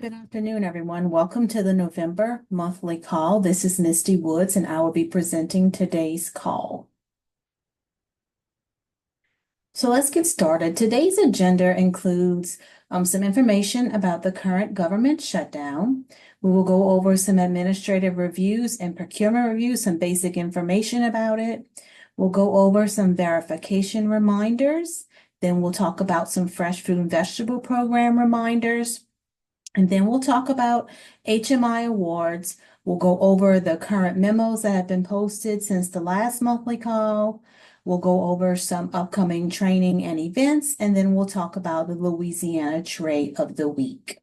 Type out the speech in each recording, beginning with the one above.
Good afternoon, everyone. Welcome to the November monthly call. This is Misty Woods, and I will be presenting today's call. So let's get started. Today's agenda includes some information about the current government shutdown. We will go over some administrative reviews and procurement reviews, some basic information about it. We'll go over some verification reminders. Then we'll talk about some fresh fruit and vegetable program reminders. And then we'll talk about HMI awards. We'll go over the current memos that have been posted since the last monthly call. We'll go over some upcoming training and events, and then we'll talk about the Louisiana Trade of the Week.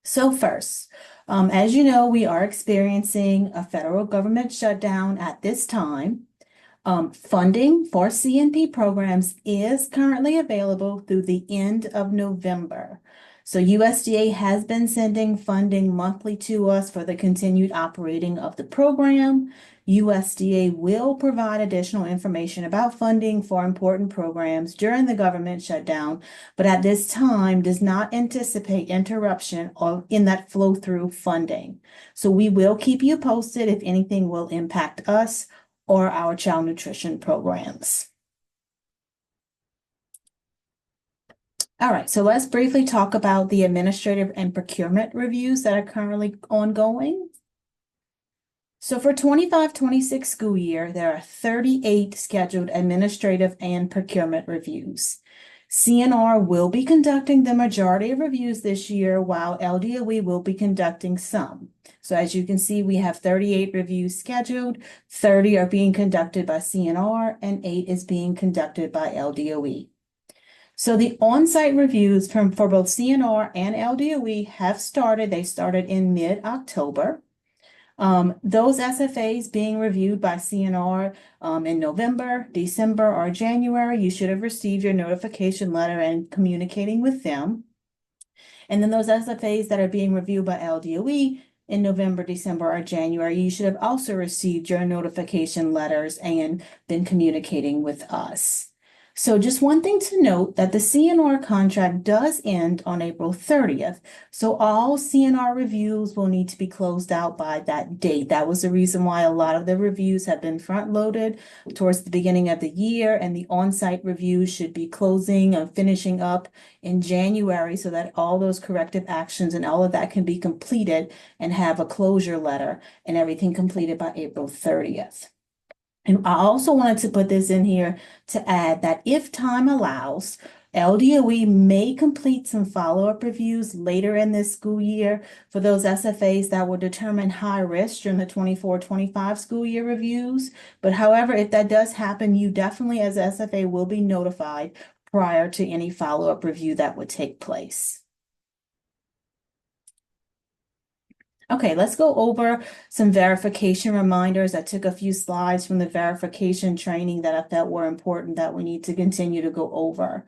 So first, as you know, we are experiencing a federal government shutdown at this time. Funding for CNP programs is currently available through the end of November. So USDA has been sending funding monthly to us for the continued operating of the program. USDA will provide additional information about funding for important programs during the government shutdown, but at this time does not anticipate interruption in that flow through funding. So we will keep you posted if anything will impact us or our child nutrition programs. All right, so let's briefly talk about the administrative and procurement reviews that are currently ongoing. So for 25-26 school year, there are 38 scheduled administrative and procurement reviews. CNR will be conducting the majority of reviews this year, while LDOE will be conducting some. So as you can see, we have 38 reviews scheduled, 30 are being conducted by CNR, and 8 is being conducted by LDOE. So the on-site reviews for both CNR and LDOE have started. They started in mid-October. Those SFAs being reviewed by CNR in November, December, or January, you should have received your notification letter and communicating with them. And then those SFAs that are being reviewed by LDOE in November, December, or January, you should have also received your notification letters and been communicating with us. So just one thing to note that the CNR contract does end on April 30th. So all CNR reviews will need to be closed out by that date. That was the reason why a lot of the reviews have been front loaded towards the beginning of the year, and the on-site reviews should be closing and finishing up in January so that all those corrective actions and all of that can be completed and have a closure letter and everything completed by April 30th. And I also wanted to put this in here to add that if time allows, LDOE may complete some follow-up reviews later in this school year for those SFAs that will determine high risk during the 24-25 school year reviews. But however, if that does happen, you definitely as SFA will be notified prior to any follow-up review that would take place. Okay, let's go over some verification reminders. I took a few slides from the verification training that I felt were important that we need to continue to go over.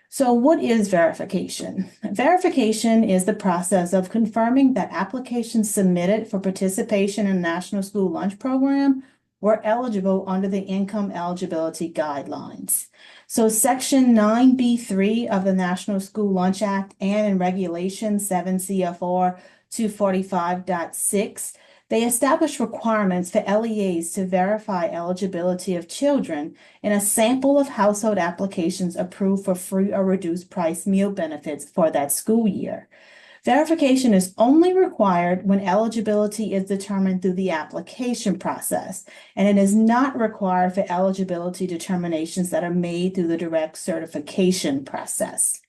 So what is verification? Verification is the process of confirming that applications submitted for participation in a National School Lunch Program were eligible under the income eligibility guidelines. So Section 9B3 of the National School Lunch Act and in Regulation 7 CFR 245.6, they establish requirements for LEAs to verify eligibility of children in a sample of household applications approved for free or reduced price meal benefits for that school year. Verification is only required when eligibility is determined through the application process, and it is not required for eligibility determinations that are made through the direct certification process.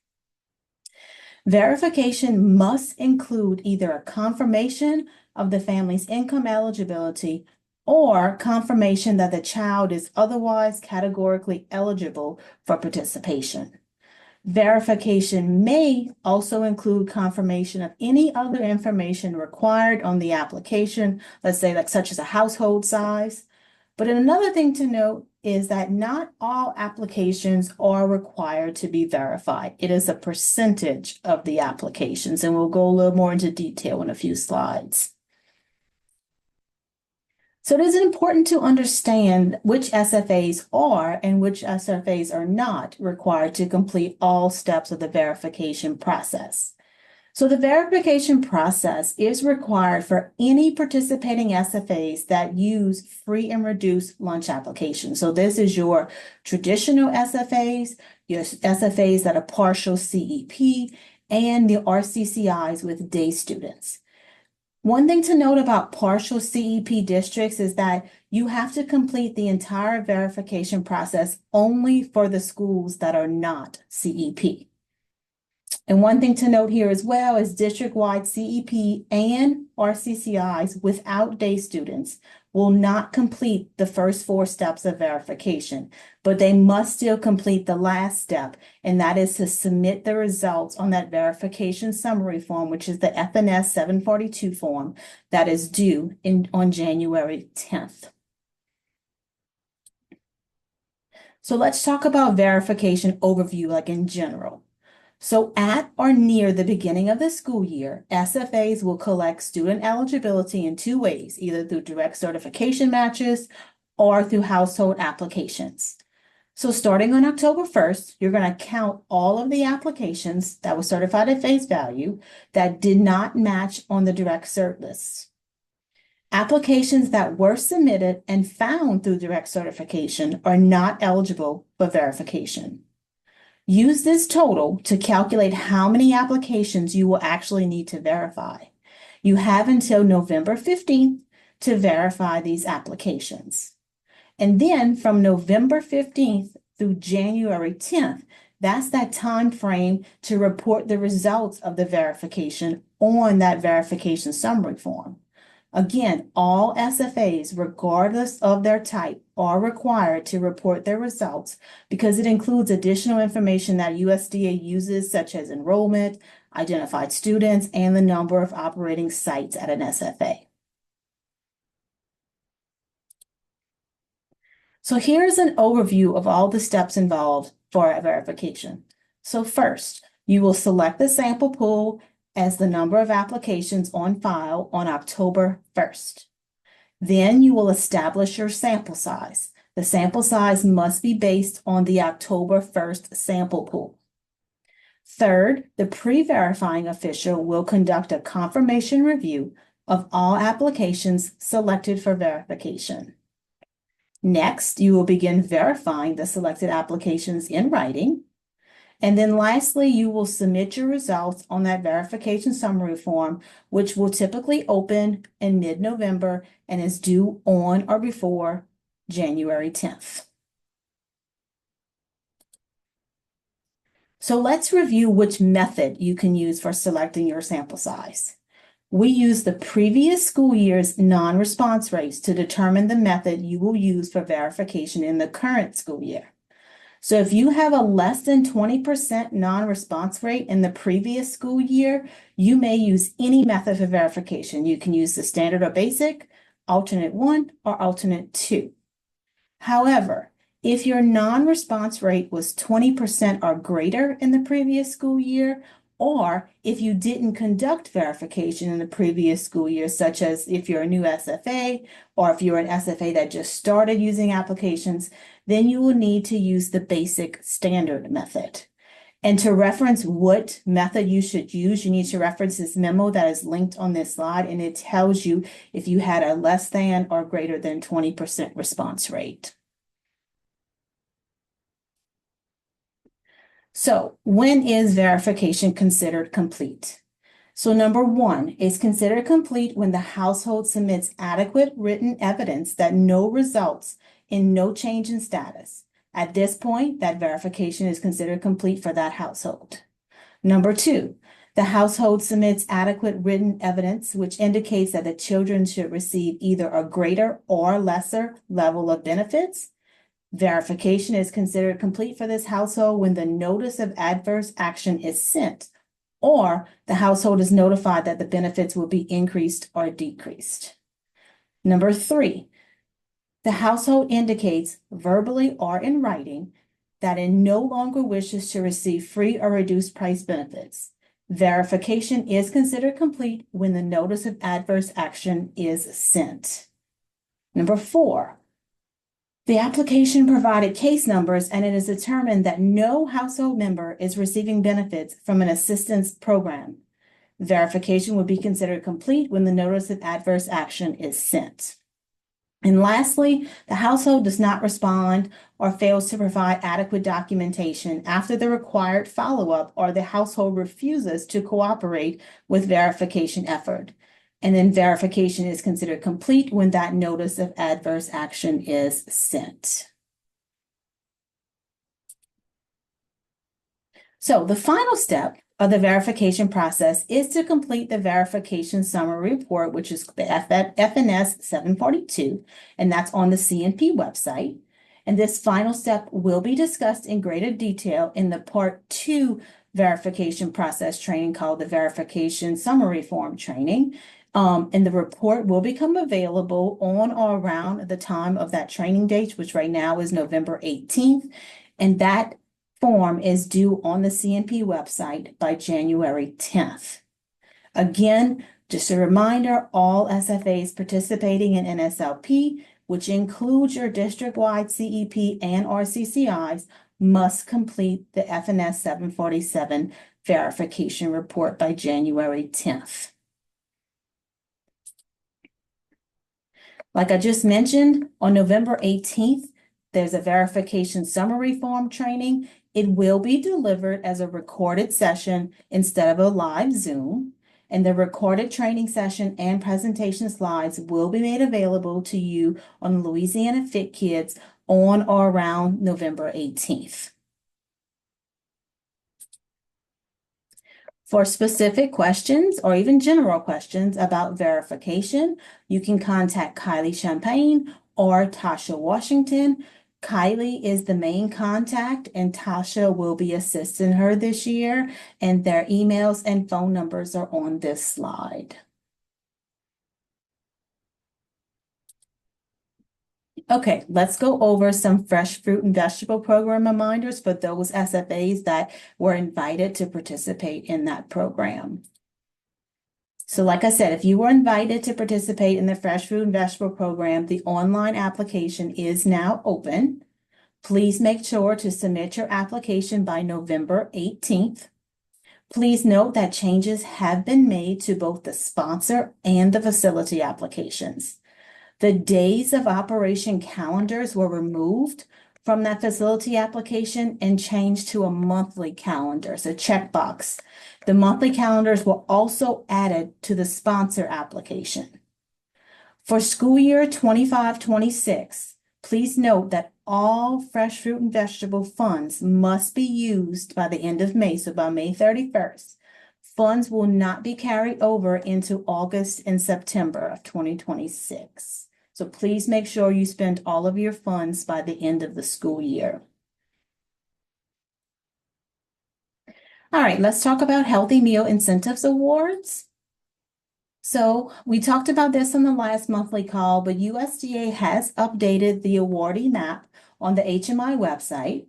Verification must include either a confirmation of the family's income eligibility or confirmation that the child is otherwise categorically eligible for participation. Verification may also include confirmation of any other information required on the application, let's say like such as a household size. But another thing to note is that not all applications are required to be verified. It is a percentage of the applications, and we'll go a little more into detail in a few slides. So it is important to understand which SFAs are and which SFAs are not required to complete all steps of the verification process. So the verification process is required for any participating SFAs that use free and reduced lunch applications. So this is your traditional SFAs, your SFAs that are partial CEP, and the RCCIs with day students. One thing to note about partial CEP districts is that you have to complete the entire verification process only for the schools that are not CEP. And one thing to note here as well is district-wide CEP and RCCIs without day students will not complete the first 4 steps of verification, but they must still complete the last step, and that is to submit the results on that verification summary form, which is the FNS 742 form that is due on January 10th. So let's talk about verification overview, like in general. So at or near the beginning of the school year, SFAs will collect student eligibility in 2 ways, either through direct certification matches or through household applications. So starting on October 1st, you're going to count all of the applications that were certified at face value that did not match on the direct cert list. Applications that were submitted and found through direct certification are not eligible for verification. Use this total to calculate how many applications you will actually need to verify. You have until November 15th to verify these applications. And then from November 15th through January 10th, that's that time frame to report the results of the verification on that verification summary form. Again, all SFAs, regardless of their type, are required to report their results because it includes additional information that USDA uses, such as enrollment, identified students, and the number of operating sites at an SFA. So here's an overview of all the steps involved for a verification. So first, you will select the sample pool as the number of applications on file on October 1st. Then you will establish your sample size. The sample size must be based on the October 1st sample pool. Third, the pre-verifying official will conduct a confirmation review of all applications selected for verification. Next, you will begin verifying the selected applications in writing. And then lastly, you will submit your results on that verification summary form, which will typically open in mid-November and is due on or before January 10th. So let's review which method you can use for selecting your sample size. We use the previous school year's non-response rates to determine the method you will use for verification in the current school year. So if you have a less than 20% non-response rate in the previous school year, you may use any method for verification. You can use the standard or basic, alternate 1, or alternate 2. However, if your non-response rate was 20% or greater in the previous school year, or if you didn't conduct verification in the previous school year, such as if you're a new SFA, or if you're an SFA that just started using applications, then you will need to use the basic standard method. And to reference what method you should use, you need to reference this memo that is linked on this slide, and it tells you if you had a less than or greater than 20% response rate. So when is verification considered complete? So number 1 is considered complete when the household submits adequate written evidence that no results in no change in status. At this point, that verification is considered complete for that household. Number 2, the household submits adequate written evidence which indicates that the children should receive either a greater or lesser level of benefits. Verification is considered complete for this household when the notice of adverse action is sent, or the household is notified that the benefits will be increased or decreased. Number 3, the household indicates verbally or in writing that it no longer wishes to receive free or reduced price benefits. Verification is considered complete when the notice of adverse action is sent. Number 4, the application provided case numbers and it is determined that no household member is receiving benefits from an assistance program. Verification would be considered complete when the notice of adverse action is sent. And lastly, the household does not respond or fails to provide adequate documentation after the required follow-up, or the household refuses to cooperate with verification effort. And then verification is considered complete when that notice of adverse action is sent. So the final step of the verification process is to complete the verification summary report, which is the FNS 742, and that's on the CNP website. And this final step will be discussed in greater detail in the Part 2 verification process training called the Verification Summary Form Training. And the report will become available on or around the time of that training date, which right now is November 18th. And that form is due on the CNP website by January 10th. Again, just a reminder, all SFAs participating in NSLP, which includes your district-wide CEP and RCCIs, must complete the FNS 747 verification report by January 10th. Like I just mentioned, on November 18th, there's a verification summary form training. It will be delivered as a recorded session instead of a live Zoom, and the recorded training session and presentation slides will be made available to you on Louisiana Fit Kids on or around November 18th. For specific questions or even general questions about verification, you can contact Kylie Champagne or Tasha Washington. Kylie is the main contact and Tasha will be assisting her this year, and their emails and phone numbers are on this slide. Okay, let's go over some fresh fruit and vegetable program reminders for those SFAs that were invited to participate in that program. So like I said, if you were invited to participate in the fresh fruit and vegetable program, the online application is now open. Please make sure to submit your application by November 18th. Please note that changes have been made to both the sponsor and the facility applications. The days of operation calendars were removed from that facility application and changed to a monthly calendar, so checkbox. The monthly calendars were also added to the sponsor application. For school year 25-26, please note that all fresh fruit and vegetable funds must be used by the end of May, so by May 31st. Funds will not be carried over into August and September of 2026. So please make sure you spend all of your funds by the end of the school year. All right, let's talk about Healthy Meal Incentives Awards. So we talked about this on the last monthly call, but USDA has updated the awardee map on the HMI website.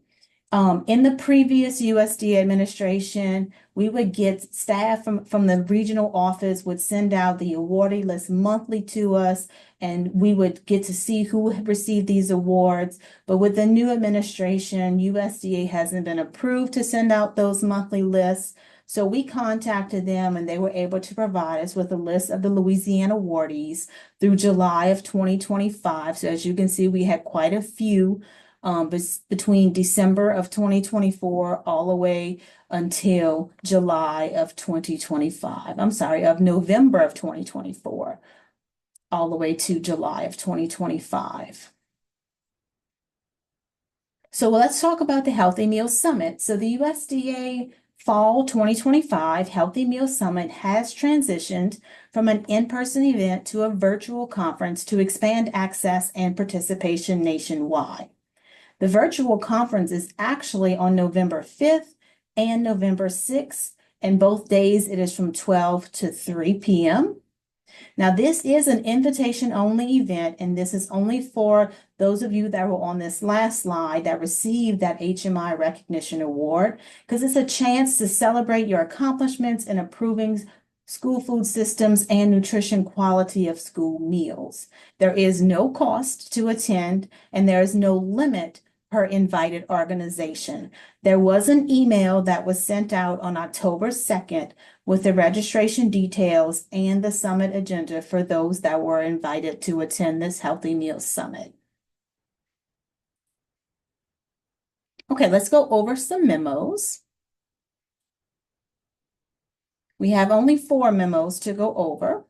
In the previous USDA administration, we would get staff from the regional office would send out the awardee list monthly to us, and we would get to see who had received these awards. But with the new administration, USDA hasn't been approved to send out those monthly lists. So we contacted them and they were able to provide us with a list of the Louisiana awardees through July of 2025. So as you can see, we had quite a few between December of 2024 all the way until July of 2025. I'm sorry, of November of 2024 all the way to July of 2025. So let's talk about the Healthy Meal Summit. So the USDA Fall 2025 Healthy Meal Summit has transitioned from an in-person event to a virtual conference to expand access and participation nationwide. The virtual conference is actually on November 5th and November 6th, and both days it is from 12 to 3 p.m. Now, this is an invitation-only event, and this is only for those of you that were on this last slide that received that HMI Recognition Award, because it's a chance to celebrate your accomplishments in improving school food systems, and nutrition quality of school meals. There is no cost to attend, and there is no limit per invited organization. There was an email that was sent out on October 2nd with the registration details and the summit agenda for those that were invited to attend this Healthy Meals Summit. Okay, let's go over some memos. We have only 4 memos to go over.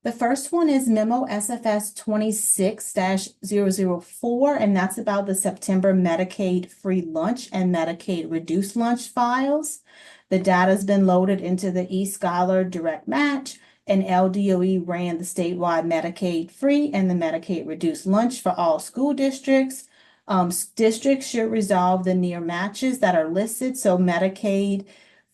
The first one is Memo SFS 26-004, and that's about the September Medicaid free lunch and Medicaid reduced lunch files. The data has been loaded into the eScholar Direct Match, and LDOE ran the statewide Medicaid free and the Medicaid reduced lunch for all school districts. Districts should resolve the near matches that are listed, so Medicaid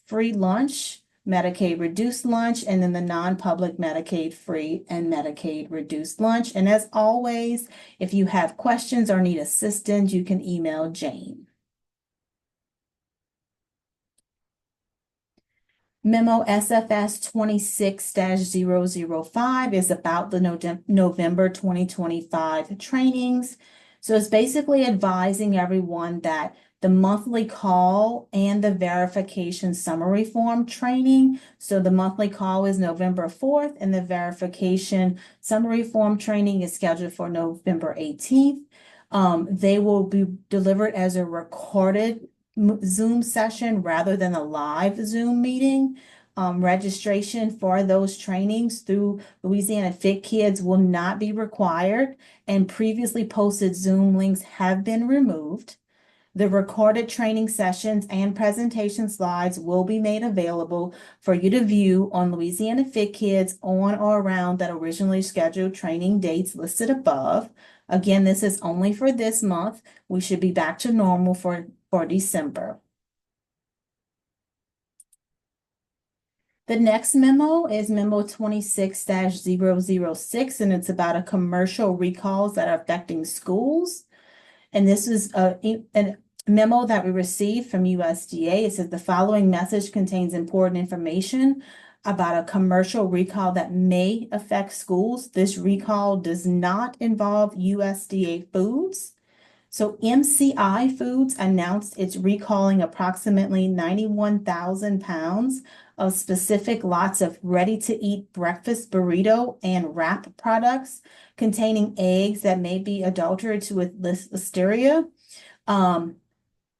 free lunch, Medicaid reduced lunch, and then the non-public Medicaid free and Medicaid reduced lunch. And as always, if you have questions or need assistance, you can email Jane. Memo SFS 26-005 is about the November 2025 trainings. So it's basically advising everyone that the monthly call and the verification summary form training. So the monthly call is November 4th, and the verification summary form training is scheduled for November 18th. They will be delivered as a recorded Zoom session rather than a live Zoom meeting. Registration for those trainings through Louisiana Fit Kids will not be required, and previously posted Zoom links have been removed. The recorded training sessions and presentation slides will be made available for you to view on Louisiana Fit Kids on or around that originally scheduled training dates listed above. Again, this is only for this month. We should be back to normal for December. The next memo is Memo 26-006, and it's about a commercial recalls that are affecting schools. And this is a memo that we received from USDA. It says the following message contains important information about a commercial recall that may affect schools. This recall does not involve USDA foods. So MCI Foods announced it's recalling approximately 91,000 pounds of specific lots of ready-to-eat breakfast burrito and wrap products containing eggs that may be adulterated with listeria.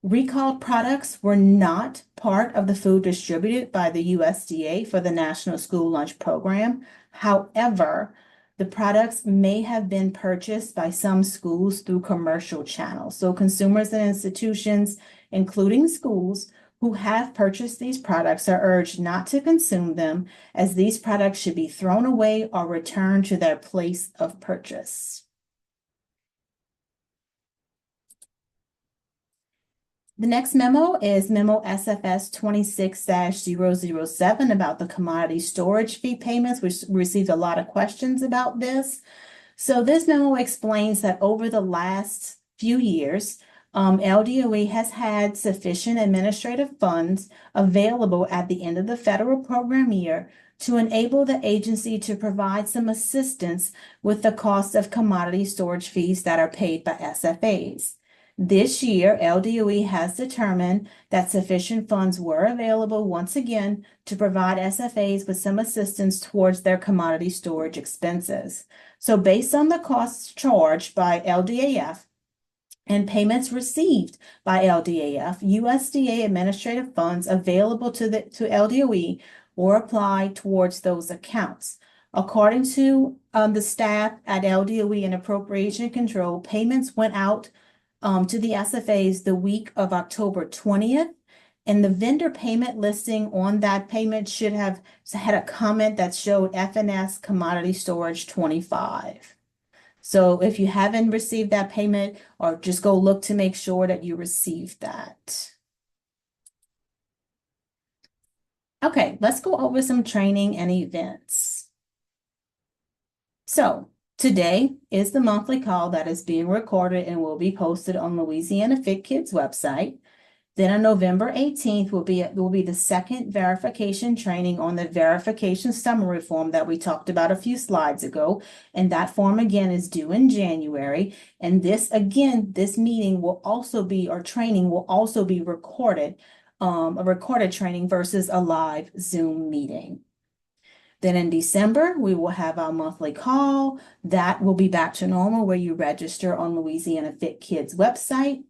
Recalled products were not part of the food distributed by the USDA for the National School Lunch Program. However, the products may have been purchased by some schools through commercial channels. So consumers and institutions, including schools, who have purchased these products are urged not to consume them, as these products should be thrown away or returned to their place of purchase. The next memo is Memo SFS 26-007 about the commodity storage fee payments. We received a lot of questions about this. So this memo explains that over the last few years, LDOE has had sufficient administrative funds available at the end of the federal program year to enable the agency to provide some assistance with the cost of commodity storage fees that are paid by SFAs. This year, LDOE has determined that sufficient funds were available once again to provide SFAs with some assistance towards their commodity storage expenses. So based on the costs charged by LDAF and payments received by LDAF, USDA administrative funds available to LDOE were applied towards those accounts. According to the staff at LDOE and Appropriation Control, payments went out to the SFAs the week of October 20th, and the vendor payment listing on that payment should have had a comment that showed FNS Commodity Storage 25. So if you haven't received that payment, or just go look to make sure that you received that. Okay, let's go over some training and events. So today is the monthly call that is being recorded and will be posted on Louisiana Fit Kids website. Then on November 18th will be the second verification training on the verification summary form that we talked about a few slides ago. And that form again is due in January. And this meeting will also be, or training will also be recorded, a recorded training versus a live Zoom meeting. Then in December, we will have our monthly call. That will be back to normal where you register on Louisiana Fit Kids website.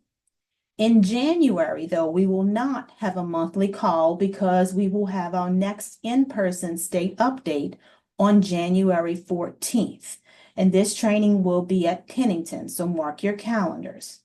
In January, though, we will not have a monthly call because we will have our next in-person state update on January 14th. And this training will be at Pennington, so mark your calendars.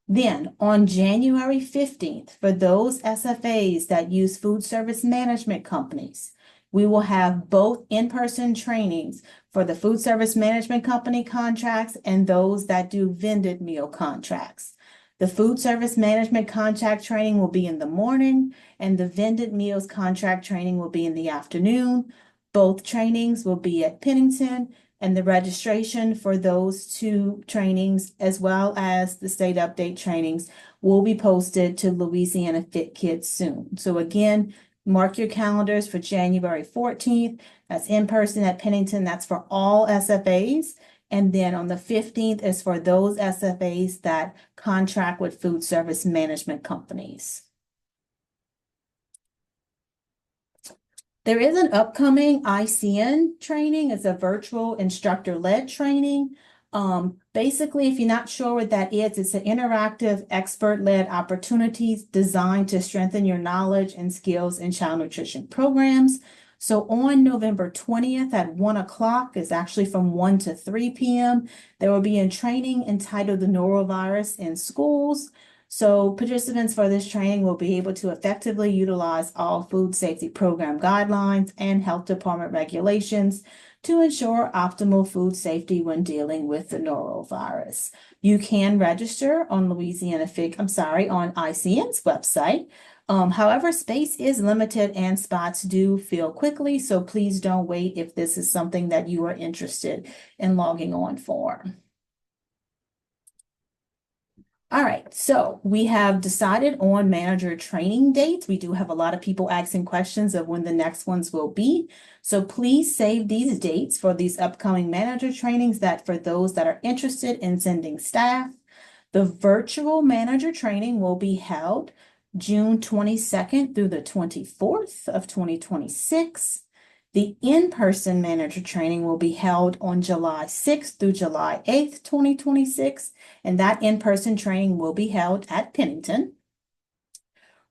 Then on January 15th, for those SFAs that use food service management companies, we will have both in-person trainings for the food service management company contracts and those that do vended meal contracts. The food service management contract training will be in the morning, and the vended meals contract training will be in the afternoon. Both trainings will be at Pennington, and the registration for those two trainings, as well as the state update trainings, will be posted to Louisiana Fit Kids soon. So again, mark your calendars for January 14th. That's in person at Pennington. That's for all SFAs. And then on the 15th is for those SFAs that contract with food service management companies. There is an upcoming ICN training. It's a virtual instructor-led training. Basically, if you're not sure what that is, it's an interactive expert-led opportunities designed to strengthen your knowledge and skills in child nutrition programs. So on November 20th at 1 o'clock, is actually from 1 to 3 p.m., there will be a training entitled The Norovirus in Schools. So participants for this training will be able to effectively utilize all food safety program guidelines and health department regulations to ensure optimal food safety when dealing with the norovirus. You can register on on ICN's website. However, space is limited and spots do fill quickly, so please don't wait if this is something that you are interested in logging on for. All right, so we have decided on manager training dates. We do have a lot of people asking questions of when the next ones will be. So please save these dates for these upcoming manager trainings that for those that are interested in sending staff. The virtual manager training will be held June 22nd through the 24th of 2026. The in-person manager training will be held on July 6th through July 8th, 2026, and that in-person training will be held at Pennington.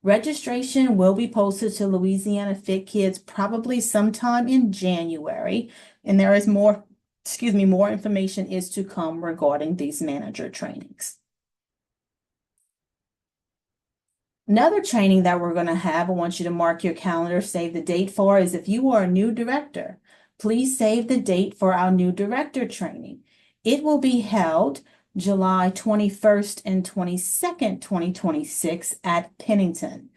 Registration will be posted to Louisiana Fit Kids probably sometime in January, and there is more information is to come regarding these manager trainings. Another training that we're going to have, I want you to mark your calendar, save the date for, is if you are a new director, please save the date for our new director training. It will be held July 21st and 22nd, 2026 at Pennington.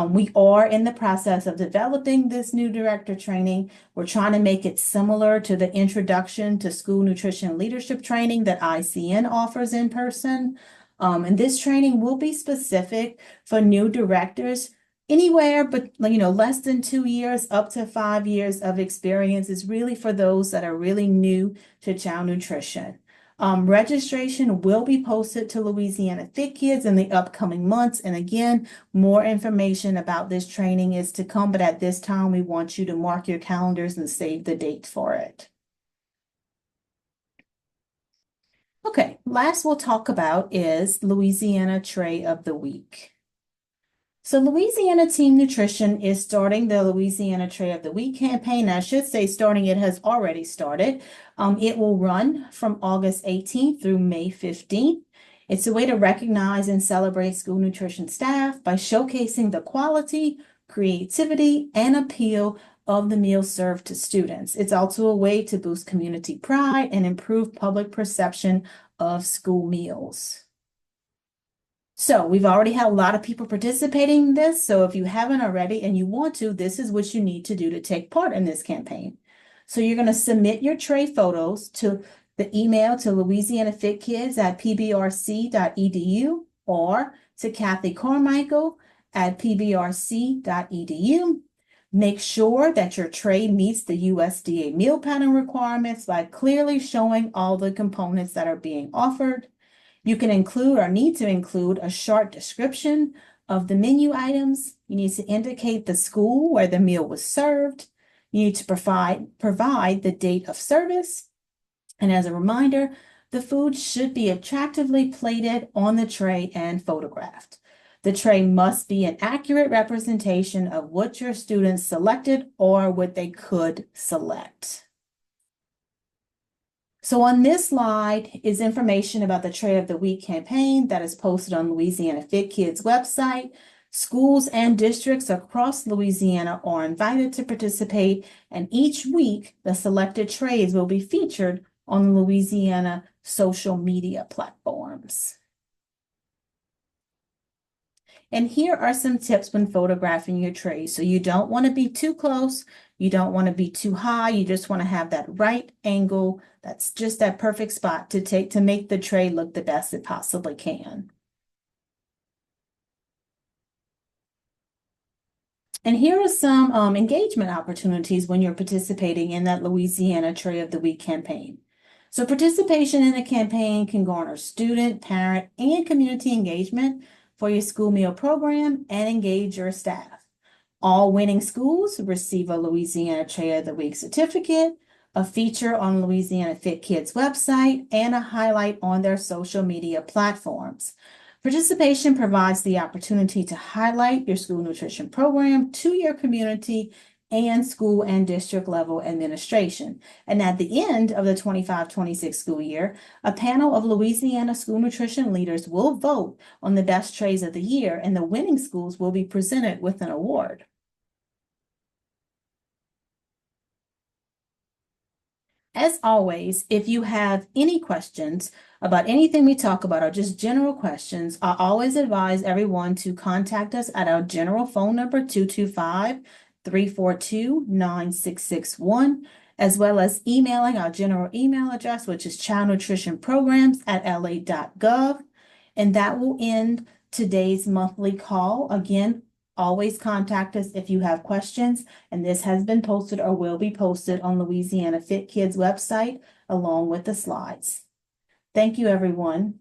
We are in the process of developing this new director training. We're trying to make it similar to the Introduction to School Nutrition Leadership training that ICN offers in person. And this training will be specific for new directors anywhere but, less than 2 years up to 5 years of experience. Is really for those that are really new to child nutrition. Registration will be posted to Louisiana Fit Kids in the upcoming months. And again, more information about this training is to come, but at this time, we want you to mark your calendars and save the date for it. Okay, last we'll talk about is Louisiana Tray of the Week. So Louisiana Team Nutrition is starting the Louisiana Tray of the Week campaign. I should say starting, it has already started. It will run from August 18th through May 15th. It's a way to recognize and celebrate school nutrition staff by showcasing the quality, creativity, and appeal of the meals served to students. It's also a way to boost community pride and improve public perception of school meals. So we've already had a lot of people participating in this. So if you haven't already and you want to, this is what you need to do to take part in this campaign. So you're going to submit your tray photos to the email to LouisianaFitKids@pbrc.edu or to Kathy Carmichael at pbrc.edu. Make sure that your tray meets the USDA meal pattern requirements by clearly showing all the components that are being offered. You can include or need to include a short description of the menu items. You need to indicate the school where the meal was served. You need to provide the date of service. And as a reminder, the food should be attractively plated on the tray and photographed. The tray must be an accurate representation of what your students selected or what they could select. So on this slide is information about the Tray of the Week campaign that is posted on Louisiana Fit Kids website. Schools and districts across Louisiana are invited to participate, and each week the selected trays will be featured on Louisiana social media platforms. And here are some tips when photographing your trays. So you don't want to be too close. You don't want to be too high. You just want to have that right angle. That's just that perfect spot to make the tray look the best it possibly can. And here are some engagement opportunities when you're participating in that Louisiana Tray of the Week campaign. So participation in the campaign can garner student, parent, and community engagement for your school meal program and engage your staff. All winning schools receive a Louisiana Tray of the Week certificate, a feature on Louisiana Fit Kids website, and a highlight on their social media platforms. Participation provides the opportunity to highlight your school nutrition program to your community and school and district level administration. And at the end of the 25-26 school year, a panel of Louisiana school nutrition leaders will vote on the best trays of the year, and the winning schools will be presented with an award. As always, if you have any questions about anything we talk about or just general questions, I always advise everyone to contact us at our general phone number 225-342-9661, as well as emailing our general email address, which is childnutritionprograms@la.gov. And that will end today's monthly call. Again, always contact us if you have questions, and this has been posted or will be posted on Louisiana Fit Kids website along with the slides. Thank you, everyone.